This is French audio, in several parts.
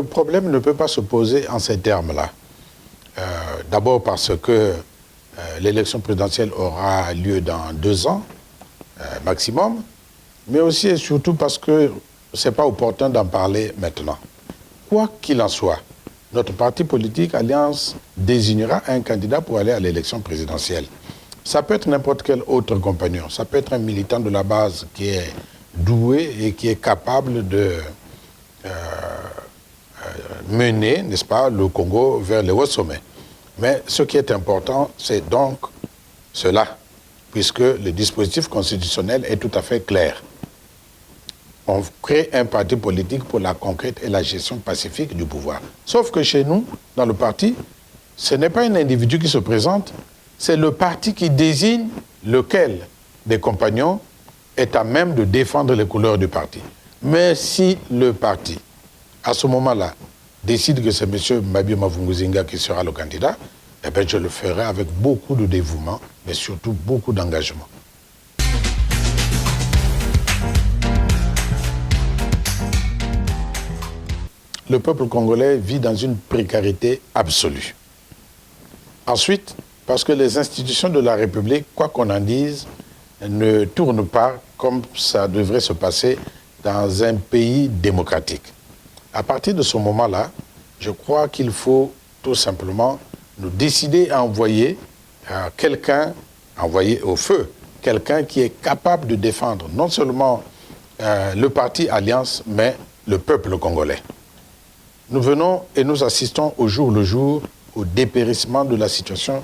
problème ne peut pas se poser en ces termes-là. D'abord parce que l'élection présidentielle aura lieu dans 2 ans, maximum, mais aussi et surtout parce que ce n'est pas opportun d'en parler maintenant. Quoi qu'il en soit, notre parti politique, Alliance, désignera un candidat pour aller à l'élection présidentielle. Ça peut être n'importe quel autre compagnon, ça peut être un militant de la base qui est doué et qui est capable de mener, n'est-ce pas, le Congo vers les hauts sommets. Mais ce qui est important, c'est donc cela, puisque le dispositif constitutionnel est tout à fait clair. On crée un parti politique pour la conquête et la gestion pacifique du pouvoir. Sauf que chez nous, dans le parti, ce n'est pas un individu qui se présente, c'est le parti qui désigne lequel des compagnons est à même de défendre les couleurs du parti. Mais si le parti, à ce moment-là, décide que c'est M. Mabio Mavunguzinga qui sera le candidat, eh bien je le ferai avec beaucoup de dévouement, mais surtout beaucoup d'engagement. Le peuple congolais vit dans une précarité absolue. Ensuite, parce que les institutions de la République, quoi qu'on en dise, ne tournent pas comme ça devrait se passer dans un pays démocratique. À partir de ce moment-là, je crois qu'il faut tout simplement nous décider à envoyer quelqu'un, envoyer au feu, quelqu'un qui est capable de défendre non seulement le parti Alliance, mais le peuple congolais. Nous venons et nous assistons au jour le jour au dépérissement de la situation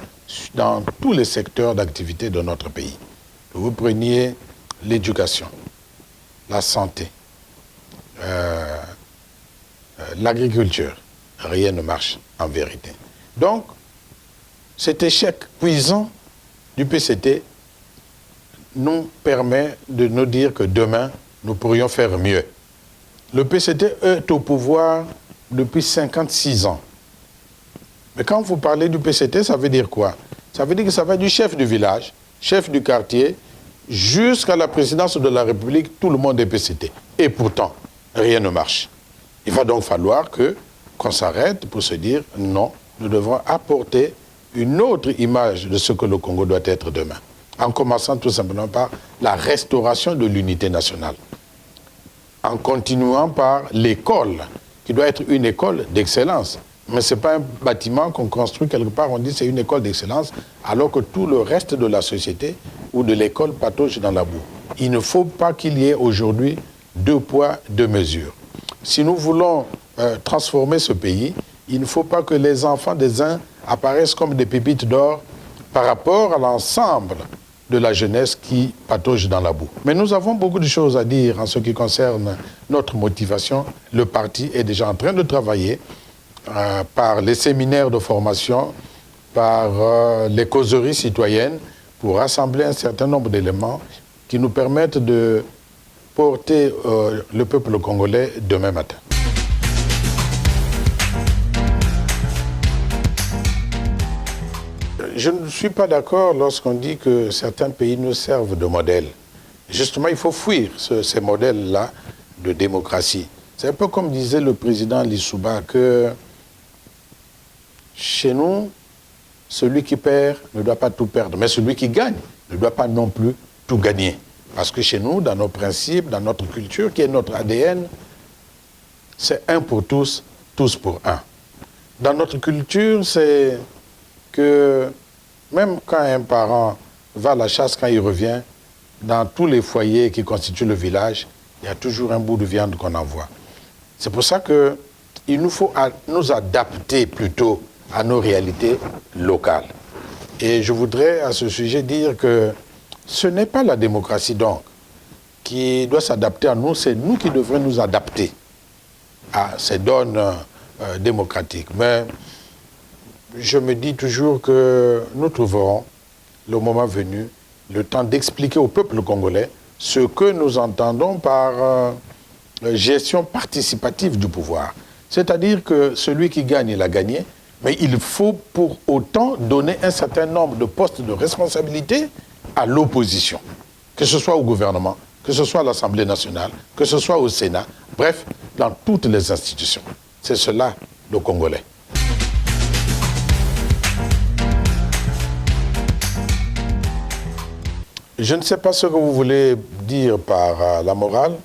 dans tous les secteurs d'activité de notre pays. Que vous preniez l'éducation, la santé, l'agriculture, rien ne marche en vérité. Donc, cet échec cuisant du PCT nous permet de nous dire que demain, nous pourrions faire mieux. Le PCT est au pouvoir depuis 56 ans. Mais quand vous parlez du PCT, ça veut dire quoi? Ça veut dire que ça va du chef du village, chef du quartier, jusqu'à la présidence de la République, tout le monde est PCT. Et pourtant, rien ne marche. Il va donc falloir qu'on s'arrête pour se dire non, nous devons apporter une autre image de ce que le Congo doit être demain. En commençant tout simplement par la restauration de l'unité nationale. En continuant par l'école, qui doit être une école d'excellence. Mais ce n'est pas un bâtiment qu'on construit quelque part, on dit c'est une école d'excellence, alors que tout le reste de la société ou de l'école patauge dans la boue. Il ne faut pas qu'il y ait aujourd'hui 2 poids, 2 mesures. Si nous voulons transformer ce pays, il ne faut pas que les enfants des uns apparaissent comme des pépites d'or par rapport à l'ensemble de la jeunesse qui patauge dans la boue. Mais nous avons beaucoup de choses à dire en ce qui concerne notre motivation. Le parti est déjà en train de travailler par les séminaires de formation, par les causeries citoyennes, pour rassembler un certain nombre d'éléments qui nous permettent de porter le peuple congolais demain matin. Je ne suis pas d'accord lorsqu'on dit que certains pays nous servent de modèle. Justement, il faut fuir ces modèles-là de démocratie. C'est un peu comme disait le président Lissouba que chez nous, celui qui perd ne doit pas tout perdre, mais celui qui gagne ne doit pas non plus tout gagner. Parce que chez nous, dans nos principes, dans notre culture, qui est notre ADN, c'est un pour tous, tous pour un. Dans notre culture, c'est que même quand un parent va à la chasse, quand il revient, dans tous les foyers qui constituent le village, il y a toujours un bout de viande qu'on envoie. C'est pour ça qu'il nous faut nous adapter plutôt à nos réalités locales. Et je voudrais à ce sujet dire que ce n'est pas la démocratie donc qui doit s'adapter à nous, c'est nous qui devrions nous adapter à ces donnes démocratiques. Mais je me dis toujours que nous trouverons, le moment venu, le temps d'expliquer au peuple congolais ce que nous entendons par gestion participative du pouvoir. C'est-à-dire que celui qui gagne, il a gagné, mais il faut pour autant donner un certain nombre de postes de responsabilité à l'opposition, que ce soit au gouvernement, que ce soit à l'Assemblée nationale, que ce soit au Sénat, bref, dans toutes les institutions. C'est cela, le Congolais. Je ne sais pas ce que vous voulez dire par la morale,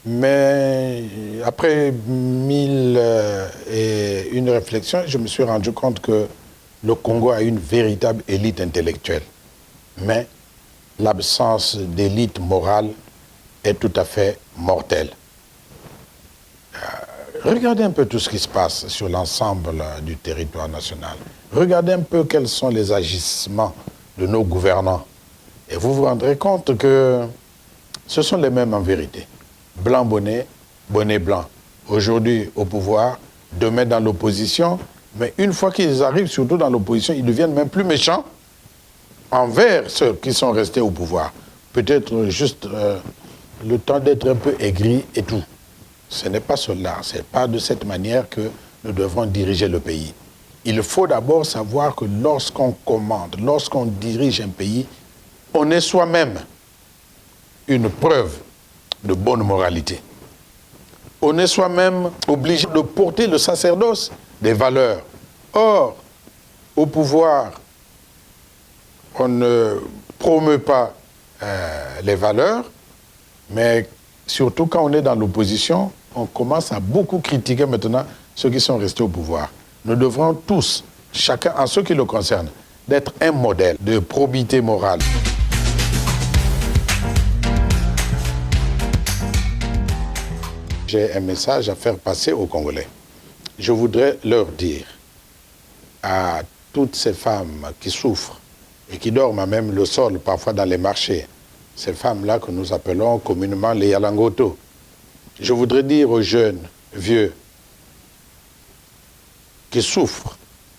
mais après 1001 réflexions, je me suis rendu compte que le Congo a une véritable élite intellectuelle. Mais l'absence d'élite morale est tout à fait mortelle. Regardez un peu tout ce qui se passe sur l'ensemble du territoire national. Regardez un peu quels sont les agissements de nos gouvernants. Et vous vous rendrez compte que ce sont les mêmes en vérité. Blanc bonnet, bonnet blanc. Aujourd'hui au pouvoir, demain dans l'opposition. Mais une fois qu'ils arrivent, surtout dans l'opposition, ils deviennent même plus méchants envers ceux qui sont restés au pouvoir. Peut-être juste le temps d'être un peu aigri et tout. Ce n'est pas cela. Ce n'est pas de cette manière que nous devons diriger le pays. Il faut d'abord savoir que lorsqu'on commande, lorsqu'on dirige un pays, on est soi-même une preuve de bonne moralité. On est soi-même obligé de porter le sacerdoce des valeurs. Or, au pouvoir, on ne promeut pas les valeurs, mais surtout quand on est dans l'opposition, on commence à beaucoup critiquer maintenant ceux qui sont restés au pouvoir. Nous devrons tous, chacun en ce qui le concerne, d'être un modèle de probité morale. J'ai un message à faire passer aux Congolais. Je voudrais leur dire à toutes ces femmes qui souffrent et qui dorment à même le sol, parfois dans les marchés, ces femmes-là que nous appelons communément les Yalangoto. Je voudrais dire aux jeunes, vieux, qui souffrent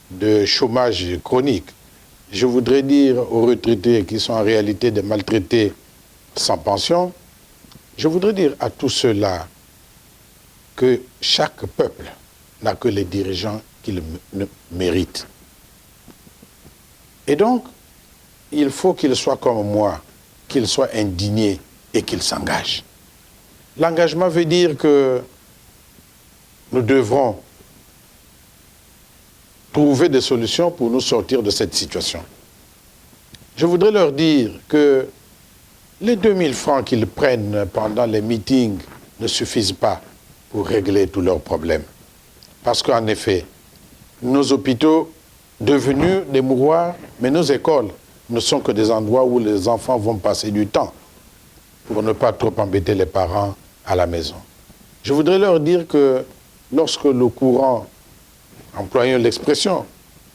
de chômage chronique, je voudrais dire aux retraités qui sont en réalité des maltraités sans pension, je voudrais dire à tous ceux-là que chaque peuple n'a que les dirigeants qu'il mérite. Et donc, il faut qu'ils soient comme moi, qu'ils soient indignés et qu'ils s'engagent. L'engagement veut dire que nous devrons trouver des solutions pour nous sortir de cette situation. Je voudrais leur dire que les 2000 francs qu'ils prennent pendant les meetings ne suffisent pas pour régler tous leurs problèmes. Parce qu'en effet, nos hôpitaux devenus des mouroirs, mais nos écoles ne sont que des endroits où les enfants vont passer du temps pour ne pas trop embêter les parents à la maison. Je voudrais leur dire que lorsque le courant, employons l'expression,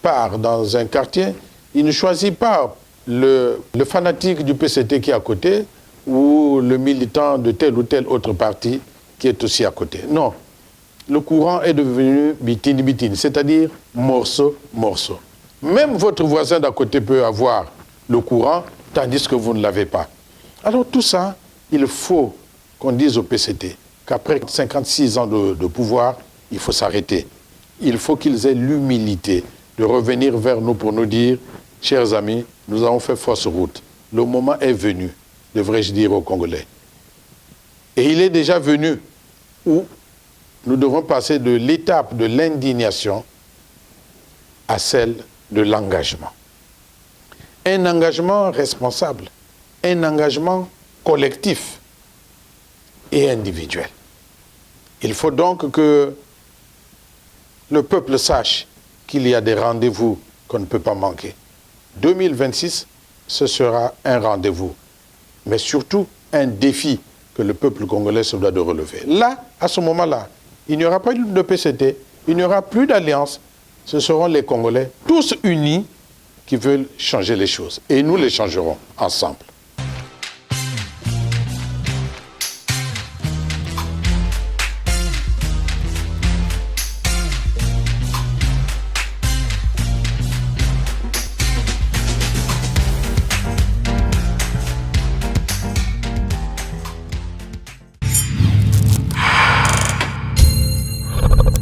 part dans un quartier, il ne choisit pas le fanatique du PCT qui est à côté ou le militant de tel ou tel autre parti qui est aussi à côté. Non, le courant est devenu bitine-bitine, c'est-à-dire morceau-morceau. Même votre voisin d'à côté peut avoir le courant, tandis que vous ne l'avez pas. Alors tout ça, il faut qu'on dise au PCT qu'après 56 ans de pouvoir, il faut s'arrêter. Il faut qu'ils aient l'humilité de revenir vers nous pour nous dire, chers amis, nous avons fait fausse route. Le moment est venu, devrais-je dire aux Congolais. Et il est déjà venu où nous devons passer de l'étape de l'indignation à celle de l'engagement. Un engagement responsable, un engagement collectif et individuel. Il faut donc que le peuple sache qu'il y a des rendez-vous qu'on ne peut pas manquer. 2026, ce sera un rendez-vous, mais surtout un défi que le peuple congolais se doit de relever. Là, à ce moment-là, il n'y aura pas de PCT, il n'y aura plus d'alliance. Ce seront les Congolais, tous unis, qui veulent changer les choses. Et nous les changerons ensemble.